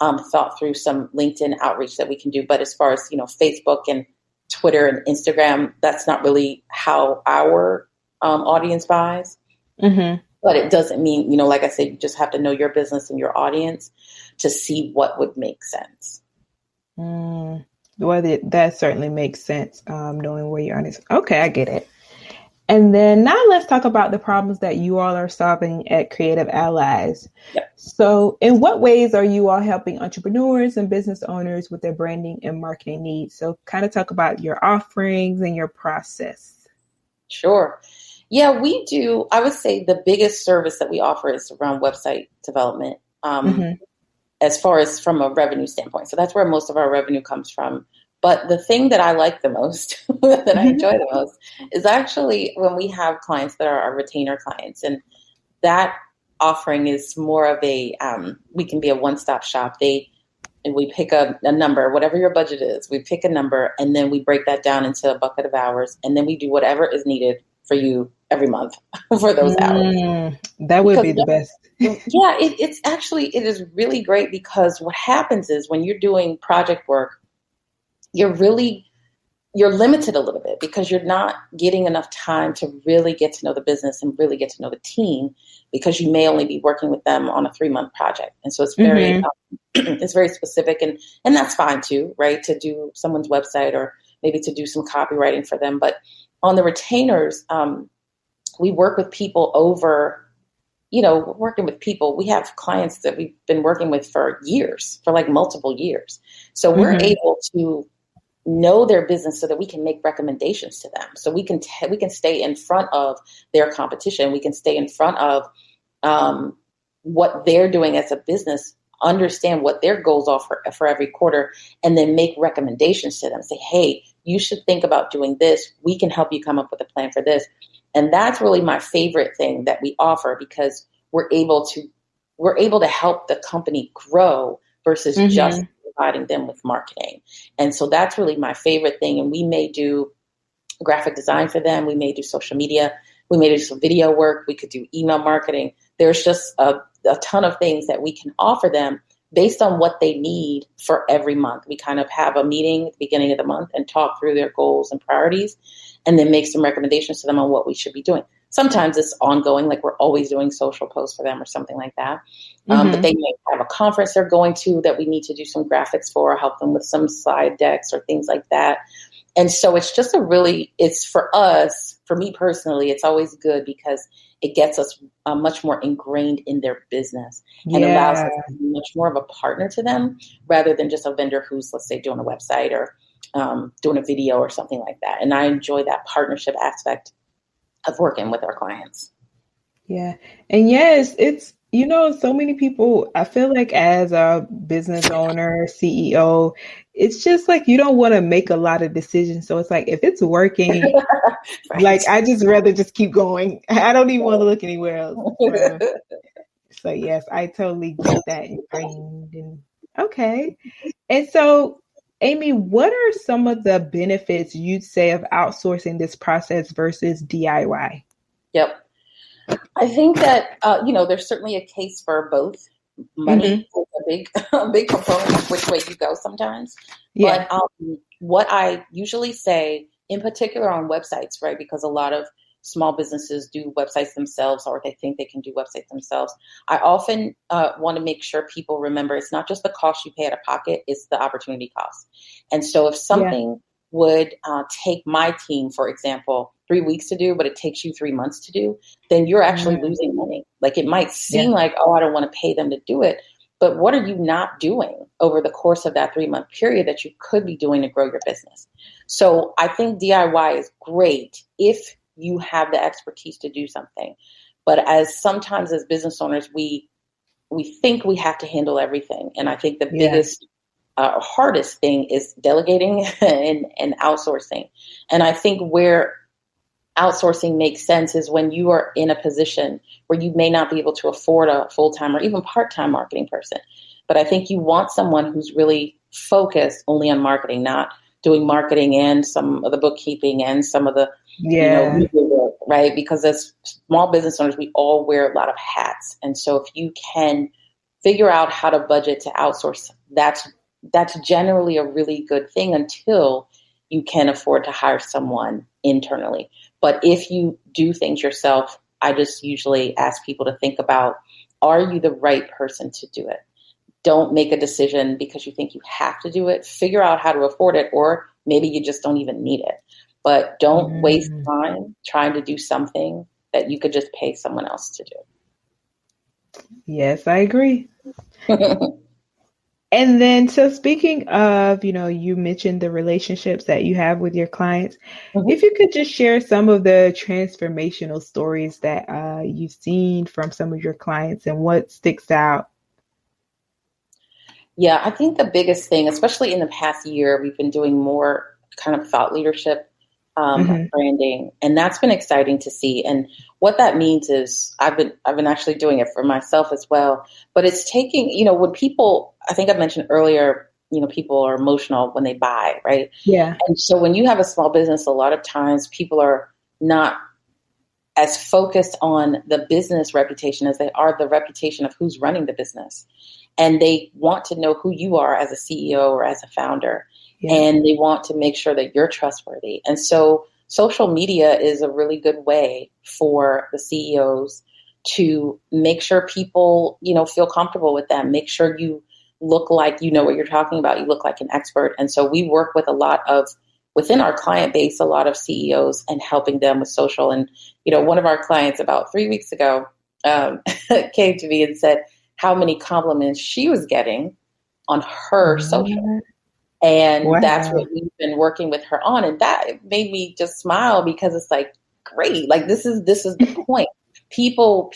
thought through some LinkedIn outreach that we can do. But as far as, Facebook and Twitter and Instagram, that's not really how our audience buys. But it doesn't mean, like I said, you just have to know your business and your audience to see what would make sense. Well, that certainly makes sense, knowing where your audience. Okay, I get it. And then now let's talk about the problems that you all are solving at Creative Allies. Yep. So in what ways are you all helping entrepreneurs and business owners with their branding and marketing needs? So kind of talk about your offerings and your process. Sure. Yeah, we do. I would say the biggest service that we offer is around website development, as far as from a revenue standpoint. So that's where most of our revenue comes from. But the thing that I like the most, that I enjoy the most, is actually when we have clients that are our retainer clients. And that offering is more of a, we can be a one-stop shop. And we pick a number, whatever your budget is, we pick a number and then we break that down into a bucket of hours. And then we do whatever is needed for you every month for those hours. That would be the best. Yeah, it's actually, it is really great because what happens is when you're doing project work, you're limited a little bit because you're not getting enough time to really get to know the business and really get to know the team because you may only be working with them on a 3-month project. And so it's very, it's very specific and that's fine too, right? To do someone's website or maybe to do some copywriting for them. But on the retainers, we work with people over, working with people. We have clients that we've been working with for years, for like multiple years. So we're able to know their business so that we can make recommendations to them. So we can stay in front of their competition. We can stay in front of what they're doing as a business, understand what their goals are for every quarter, and then make recommendations to them. Say, hey, you should think about doing this. We can help you come up with a plan for this. And that's really my favorite thing that we offer because we're able to help the company grow versus just providing them with marketing. And so that's really my favorite thing. And we may do graphic design for them. We may do social media. We may do some video work. We could do email marketing. There's just a ton of things that we can offer them based on what they need for every month. We kind of have a meeting at the beginning of the month and talk through their goals and priorities and then make some recommendations to them on what we should be doing. Sometimes it's ongoing, like we're always doing social posts for them or something like that. But they may have a conference they're going to that we need to do some graphics for, help them with some slide decks or things like that. And so it's just it's for us, for me personally, it's always good because it gets us much more ingrained in their business and allows us to be much more of a partner to them rather than just a vendor who's, let's say, doing a website or doing a video or something like that. And I enjoy that partnership aspect of working with our clients. Yeah. And yes, it's, so many people, I feel like as a business owner, CEO, it's just like you don't want to make a lot of decisions. So it's like if it's working, right. Like I just rather just keep going. I don't even want to look anywhere else. So yes, I totally get that ingrained. And okay. And so Amie, what are some of the benefits you'd say of outsourcing this process versus DIY? Yep. I think that, there's certainly a case for both. Money is a big component of which way you go sometimes. Yeah. But what I usually say, in particular on websites, right, because a lot of small businesses do websites themselves or they think they can do websites themselves. I often want to make sure people remember it's not just the cost you pay out of pocket, it's the opportunity cost. And so if something would take my team, for example, 3 weeks to do, but it takes you 3 months to do, then you're actually losing money. Like it might seem like, I don't want to pay them to do it. But what are you not doing over the course of that 3-month period that you could be doing to grow your business? So I think DIY is great if you have the expertise to do something. But sometimes as business owners, we think we have to handle everything. And I think the biggest, hardest thing is delegating and outsourcing. And I think where outsourcing makes sense is when you are in a position where you may not be able to afford a full-time or even part-time marketing person. But I think you want someone who's really focused only on marketing, not doing marketing and some of the bookkeeping and some of the, legal work, right? Because as small business owners, we all wear a lot of hats. And so if you can figure out how to budget to outsource, that's generally a really good thing until you can afford to hire someone internally. But if you do things yourself, I just usually ask people to think about, are you the right person to do it? Don't make a decision because you think you have to do it. Figure out how to afford it, or maybe you just don't even need it. But don't waste time trying to do something that you could just pay someone else to do. Yes, I agree. And then, so speaking of, you mentioned the relationships that you have with your clients. If you could just share some of the transformational stories that you've seen from some of your clients and what sticks out. Yeah, I think the biggest thing, especially in the past year, we've been doing more kind of thought leadership branding, and that's been exciting to see. And what that means is I've been actually doing it for myself as well. But it's taking, when people, I think I mentioned earlier, people are emotional when they buy, right? Yeah. And so when you have a small business, a lot of times people are not as focused on the business reputation as they are the reputation of who's running the business. And they want to know who you are as a CEO or as a founder. Yeah. And they want to make sure that you're trustworthy. And so social media is a really good way for the CEOs to make sure people, feel comfortable with them. Make sure you look like you know what you're talking about. You look like an expert. And so we work with within our client base, a lot of CEOs and helping them with social. And, one of our clients about 3 weeks ago came to me and said how many compliments she was getting on her social. And that's what we've been working with her on. And that made me just smile because it's like, great. Like, this is the point. People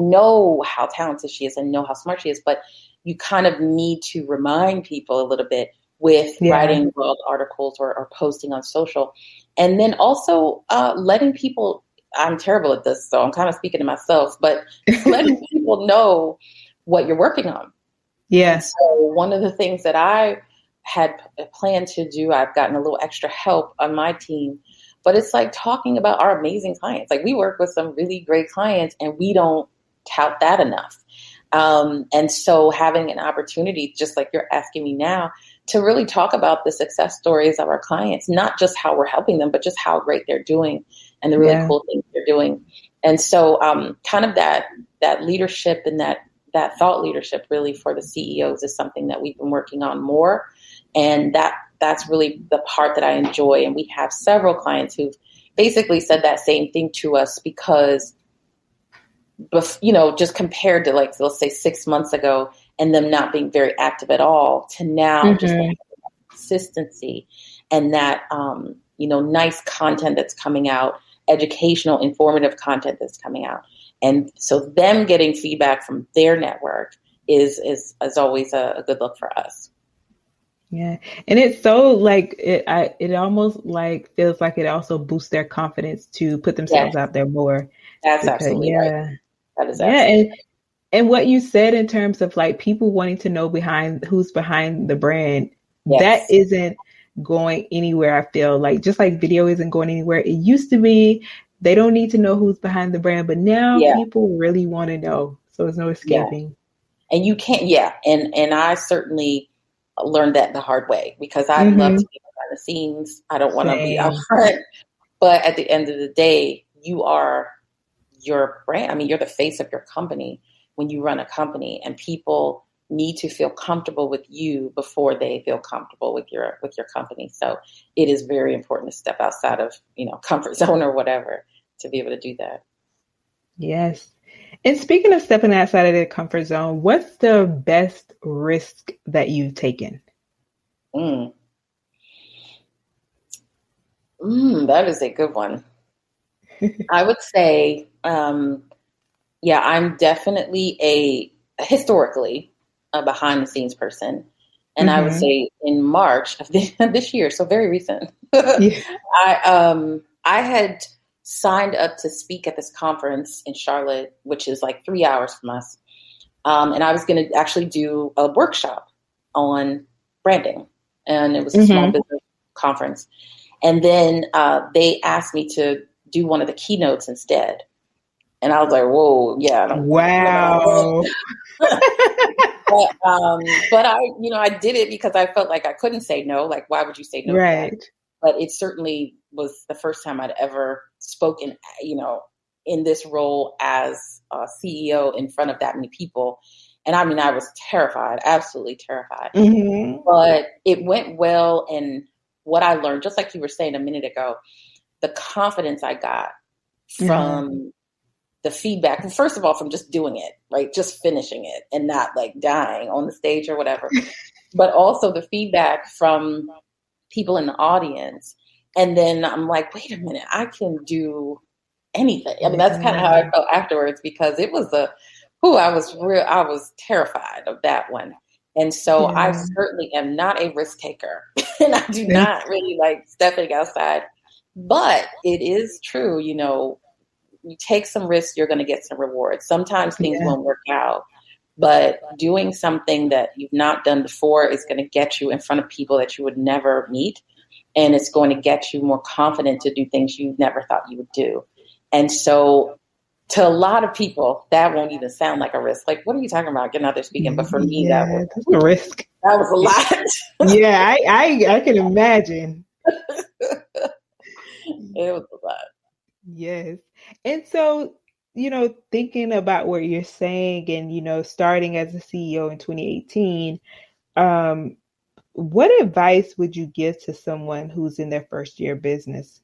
know how talented she is and know how smart she is, but you kind of need to remind people a little bit with writing blog articles or posting on social. And then also letting people, I'm terrible at this, so I'm kind of speaking to myself, but letting people know what you're working on. Yeah. And so one of the things that I had planned to do, I've gotten a little extra help on my team, but it's like talking about our amazing clients. Like, we work with some really great clients and we don't tout that enough. And so having an opportunity, just like you're asking me now, to really talk about the success stories of our clients, not just how we're helping them, but just how great they're doing and the really cool things they're doing. And so kind of that leadership and that thought leadership really for the CEOs is something that we've been working on more. And that's really the part that I enjoy. And we have several clients who've basically said that same thing to us because, just compared to, like, let's say 6 months ago and them not being very active at all to now, just that consistency and that, nice content that's coming out, educational, informative content that's coming out. And so them getting feedback from their network is always a good look for us. Yeah. And it's so like it almost like feels like it also boosts their confidence to put themselves out there more. That's absolutely right. That is and what you said in terms of like people wanting to know who's behind the brand, that isn't going anywhere. I feel like just like video isn't going anywhere. It used to be they don't need to know who's behind the brand, but now people really want to know. So there's no escaping. And you can't, and I certainly learned that the hard way because I love to be behind the scenes. I don't want to be out front, but at the end of the day, you are your brand. I mean, you're the face of your company when you run a company, and people need to feel comfortable with you before they feel comfortable with your company. So it is very important to step outside of, comfort zone or whatever to be able to do that. Yes. And speaking of stepping outside of the comfort zone, what's the best risk that you've taken? That is a good one. I would say, I'm definitely historically a behind the scenes person. And I would say in March of this year, so very recent, I had signed up to speak at this conference in Charlotte, which is like 3 hours from us. And I was going to actually do a workshop on branding, and it was a small business conference. And then they asked me to do one of the keynotes instead. And I was like, whoa, yeah. Wow. But I did it because I felt like I couldn't say no. Like, why would you say no? Right. To that? But it certainly was the first time I'd ever spoken, in this role as a CEO in front of that many people. And I mean, I was terrified, absolutely terrified. But it went well. And what I learned, just like you were saying a minute ago, the confidence I got from the feedback, first of all, from just doing it, right? Just finishing it and not like dying on the stage or whatever, but also the feedback from people in the audience. And then I'm like, wait a minute, I can do anything. I mean, that's kind of how I felt afterwards, because it was I was terrified of that one. And so I Yeah. certainly am not a risk taker and I do not really like stepping outside, but it is true, you take some risks, you're going to get some rewards. Sometimes things Yeah. won't work out, but doing something that you've not done before is going to get you in front of people that you would never meet. And it's going to get you more confident to do things you never thought you would do. And so to a lot of people, that won't even sound like a risk. Like, what are you talking about getting out there speaking? But for me, Yeah, that's a risk. that was a lot. Yeah, I can imagine. It was a lot. Yes. And so, thinking about what you're saying and, starting as a CEO in 2018, what advice would you give to someone who's in their first year of business?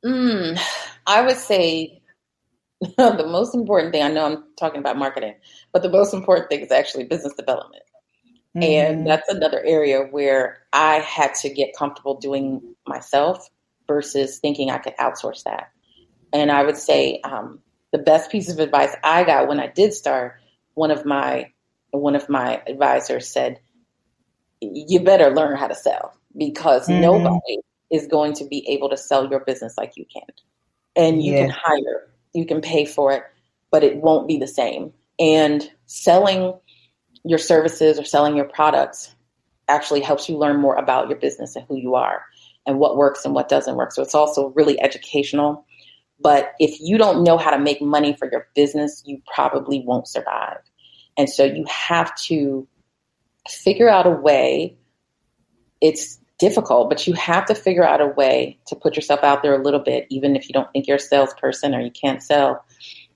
I would say the most important thing, I know I'm talking about marketing, but the most important thing is actually business development. And that's another area where I had to get comfortable doing myself versus thinking I could outsource that. And I would say the best piece of advice I got when I did start, one of my advisors said, you better learn how to sell because nobody is going to be able to sell your business like you can. And you can hire, you can pay for it, but it won't be the same. And selling your services or selling your products actually helps you learn more about your business and who you are and what works and what doesn't work. So it's also really educational. But if you don't know how to make money for your business, you probably won't survive. And so you have to figure out a way. It's difficult, but you have to figure out a way to put yourself out there a little bit, even if you don't think you're a salesperson or you can't sell,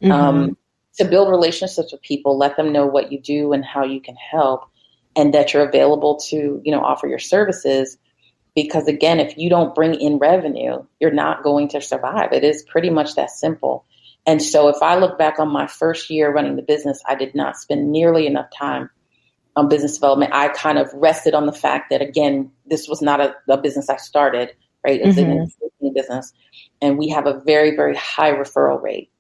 to build relationships with people, let them know what you do and how you can help and that you're available to, offer your services. Because again, if you don't bring in revenue, you're not going to survive. It is pretty much that simple. And so if I look back on my first year running the business, I did not spend nearly enough time on business development. I kind of rested on the fact that, again, this was not a business I started, right? It's an existing business. And we have a very, very high referral rate.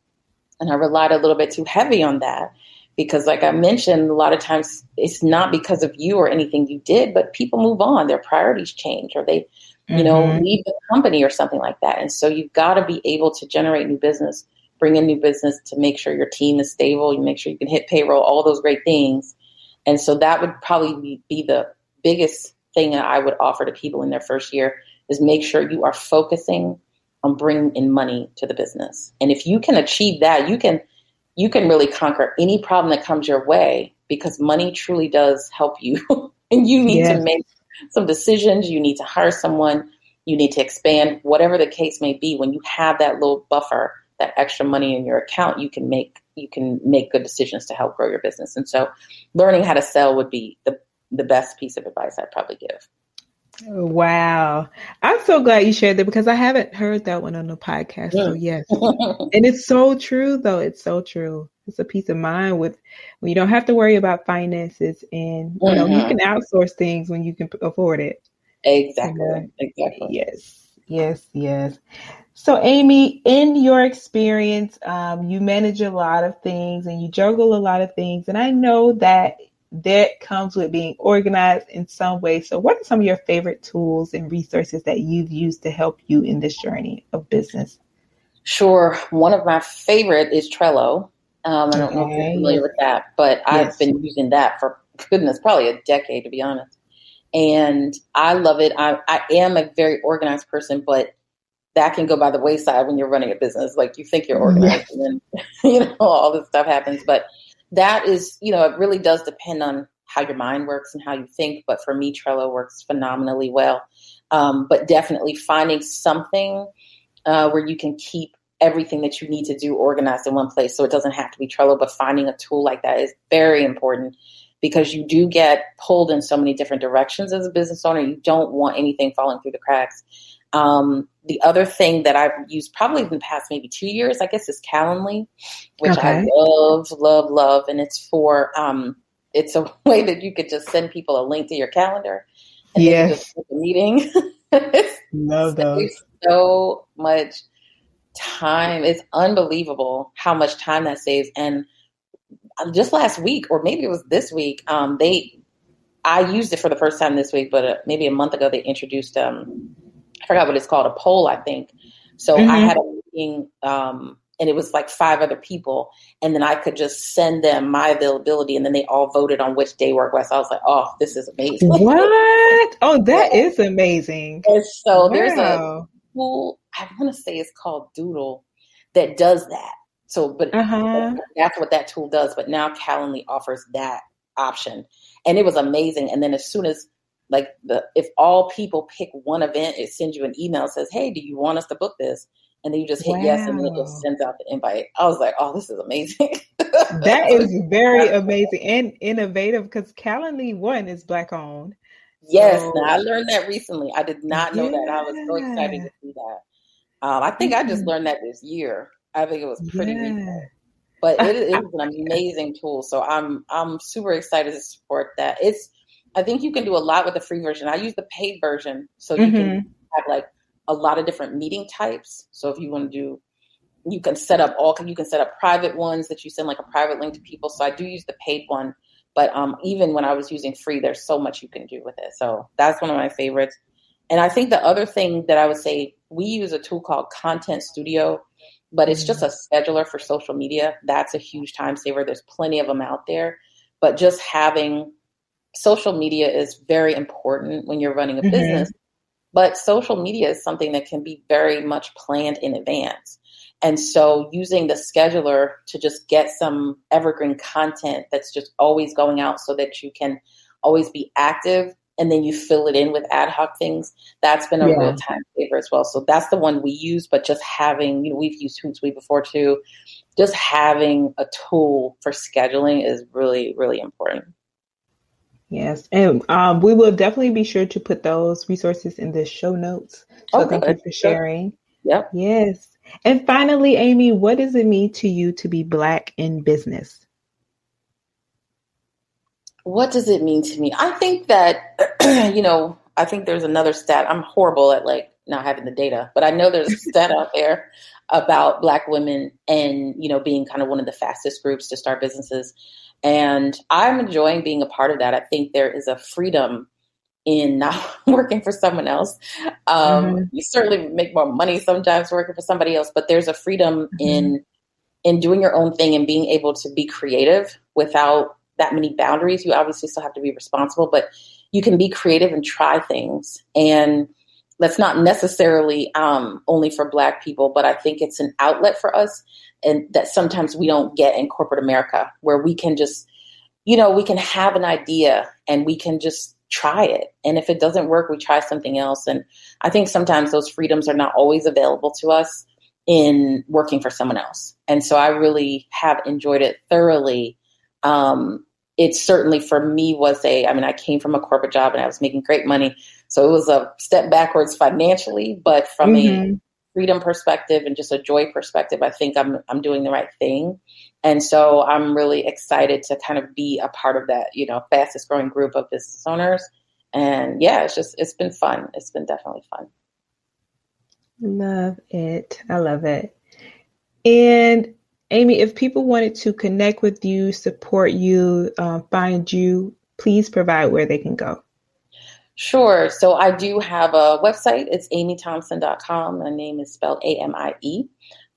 And I relied a little bit too heavy on that because, like I mentioned, a lot of times it's not because of you or anything you did, but people move on. Their priorities change or they, leave the company or something like that. And so you've got to be able to generate new business, bring in new business to make sure your team is stable. You make sure you can hit payroll, all those great things. And so that would probably be the biggest thing that I would offer to people in their first year is make sure you are focusing on bringing in money to the business. And if you can achieve that, you can really conquer any problem that comes your way because money truly does help you. And you need to make some decisions. You need to hire someone. You need to expand, whatever the case may be. When you have that little buffer, that extra money in your account, you can make good decisions to help grow your business. And so learning how to sell would be the best piece of advice I'd probably give. Wow. I'm so glad you shared that because I haven't heard that one on the podcast. So yes. And it's so true though. It's so true. It's a peace of mind when you don't have to worry about finances and you can outsource things when you can afford it. Exactly. Yes. So Amie, in your experience, you manage a lot of things and you juggle a lot of things. And I know that comes with being organized in some way. So what are some of your favorite tools and resources that you've used to help you in this journey of business? Sure. One of my favorite is Trello. I don't know if you're familiar with that, but I've been using that for goodness, probably a decade, to be honest. And I love it. I am a very organized person, but that can go by the wayside when you're running a business. Like you think you're organized and then, all this stuff happens. But that is, it really does depend on how your mind works and how you think. But for me, Trello works phenomenally well. But definitely finding something where you can keep everything that you need to do organized in one place. So it doesn't have to be Trello, but finding a tool like that is very important because you do get pulled in so many different directions as a business owner. You don't want anything falling through the cracks. The other thing that I've used probably in the past maybe 2 years, I guess, is Calendly, which I love. And it's for, it's a way that you could just send people a link to your calendar and they can just book a meeting. Love those. So much time. It's unbelievable how much time that saves. And just last week, or maybe it was this week, I used it for the first time this week, but maybe a month ago they introduced, I forgot what it's called, a poll, I think. So I had a meeting, and it was like 5 other people, and then I could just send them my availability, and then they all voted on which day worked best. I was like, oh, this is amazing. What? Oh, that is amazing. And so there's a tool, I want to say it's called Doodle, that does that. So, but that's what that tool does. But now Calendly offers that option, and it was amazing. And then as soon as if all people pick one event, it sends you an email, says, hey, do you want us to book this? And then you just hit yes, and then it just sends out the invite. I was like, oh, this is amazing. That is very amazing and innovative, because Calendly, one, is Black owned. Yes, now I learned that recently. I did not know that. I was so excited to see that. I think I just learned that this year. I think it was pretty recent. But it is an amazing tool. So I'm super excited to support that. I think you can do a lot with the free version. I use the paid version, so you can have like a lot of different meeting types. So if you want to do, you can set up private ones that you send like a private link to people. So I do use the paid one, but even when I was using free, there's so much you can do with it. So that's one of my favorites. And I think the other thing that I would say, we use a tool called Content Studio, but it's just a scheduler for social media. That's a huge time saver. There's plenty of them out there, but just having social media is very important when you're running a business. But social media is something that can be very much planned in advance. And so using the scheduler to just get some evergreen content that's just always going out so that you can always be active, and then you fill it in with ad hoc things, that's been a real time saver as well. So that's the one we use, but just having, we've used Hootsuite before too, just having a tool for scheduling is really, really important. Yes, and we will definitely be sure to put those resources in the show notes. So thank you for sharing. Yep. Yes. And finally, Amie, what does it mean to you to be Black in business? What does it mean to me? I think that, I think there's another stat. I'm horrible at not having the data, but I know there's a stat out there about Black women and, being kind of one of the fastest groups to start businesses. And I'm enjoying being a part of that. I think there is a freedom in not working for someone else. You certainly make more money sometimes working for somebody else, but there's a freedom in doing your own thing and being able to be creative without that many boundaries. You obviously still have to be responsible, but you can be creative and try things. And that's not necessarily only for Black people, but I think it's an outlet for us, and that sometimes we don't get in corporate America, where we can just, we can have an idea and we can just try it. And if it doesn't work, we try something else. And I think sometimes those freedoms are not always available to us in working for someone else. And so I really have enjoyed it thoroughly. It certainly for me I came from a corporate job and I was making great money. So it was a step backwards financially, but from a freedom perspective and just a joy perspective, I think I'm doing the right thing. And so I'm really excited to kind of be a part of that, fastest growing group of business owners. And it's been fun. It's been definitely fun. Love it. I love it. And Amie, if people wanted to connect with you, support you, find you, please provide where they can go. Sure. So I do have a website. It's amiethompson.com. My name is spelled AMIE.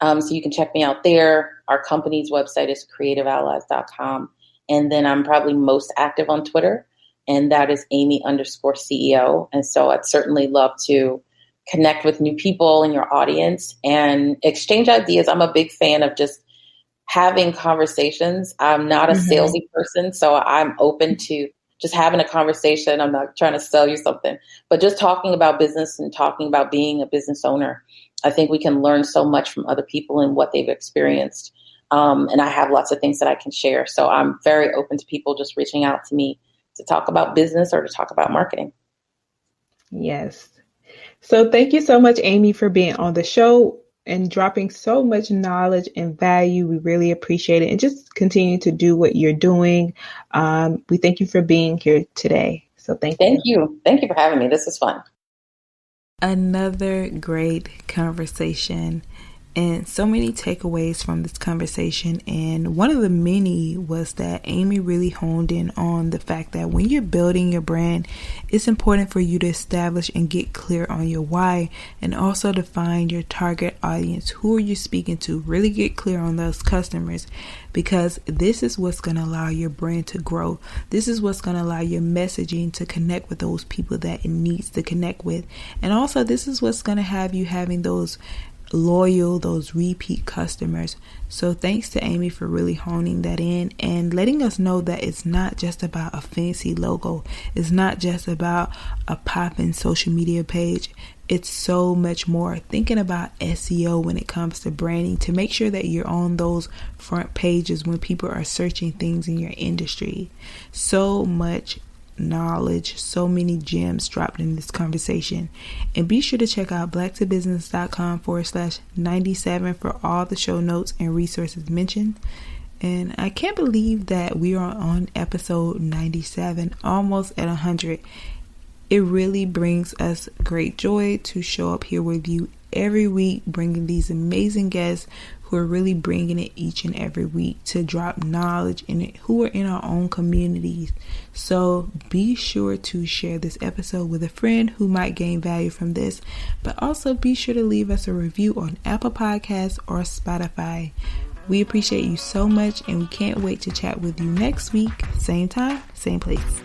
So you can check me out there. Our company's website is creativeallies.com. And then I'm probably most active on Twitter, and that is Amie_CEO. And so I'd certainly love to connect with new people in your audience and exchange ideas. I'm a big fan of just having conversations. I'm not a salesy person, so I'm open to just having a conversation. I'm not trying to sell you something, but just talking about business and talking about being a business owner. I think we can learn so much from other people and what they've experienced. And I have lots of things that I can share. So I'm very open to people just reaching out to me to talk about business or to talk about marketing. Yes. So thank you so much, Amie, for being on the show and dropping so much knowledge and value. We really appreciate it, and just continue to do what you're doing. We thank you for being here today. So thank you. Thank you for having me. This is fun. Another great conversation. And so many takeaways from this conversation. And one of the many was that Amie really honed in on the fact that when you're building your brand, it's important for you to establish and get clear on your why, and also define your target audience. Who are you speaking to? Really get clear on those customers, because this is what's going to allow your brand to grow. This is what's going to allow your messaging to connect with those people that it needs to connect with. And also, this is what's going to have you having those loyal, those repeat customers. So thanks to Amie for really honing that in and letting us know that it's not just about a fancy logo. It's not just about a poppin' social media page. It's so much more. Thinking about SEO when it comes to branding, to make sure that you're on those front pages when people are searching things in your industry. So much knowledge, so many gems dropped in this conversation. And be sure to check out blacktobusiness.com/97 for all the show notes and resources mentioned. And I can't believe that we are on episode 97, almost at 100. It really brings us great joy to show up here with you every week, bringing these amazing guests who are really bringing it each and every week to drop knowledge in it, who are in our own communities. So be sure to share this episode with a friend who might gain value from this, but also be sure to leave us a review on Apple Podcasts or Spotify. We appreciate you so much, and we can't wait to chat with you next week, same time, same place.